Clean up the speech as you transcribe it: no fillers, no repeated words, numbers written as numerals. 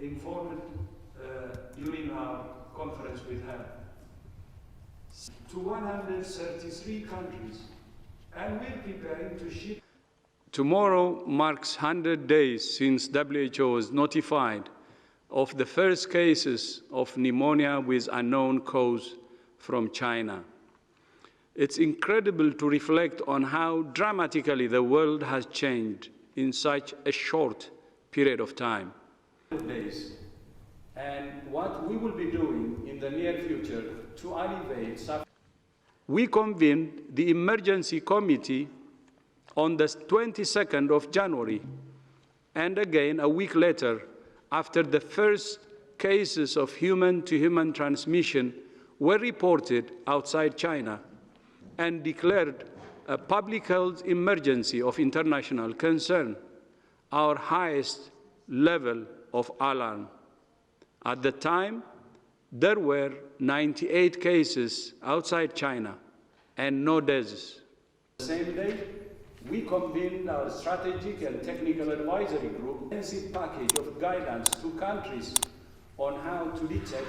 informed during our conference with her, to 133 countries, and we're preparing to ship. Tomorrow marks 100 days since WHO was notified of the first cases of pneumonia with unknown cause from China. It's incredible to reflect on how dramatically the world has changed in such a short period of time. And what we will be doing in the near future to alleviate suffering. We convened the emergency committee on the 22nd of January, and again a week later, after the first cases of human-to-human transmission were reported outside China, and declared a public health emergency of international concern, our highest level of alarm. At the time, there were 98 cases outside China and no deaths. The same day, we convened our strategic and technical advisory group, a comprehensive package of guidance to countries on how to detect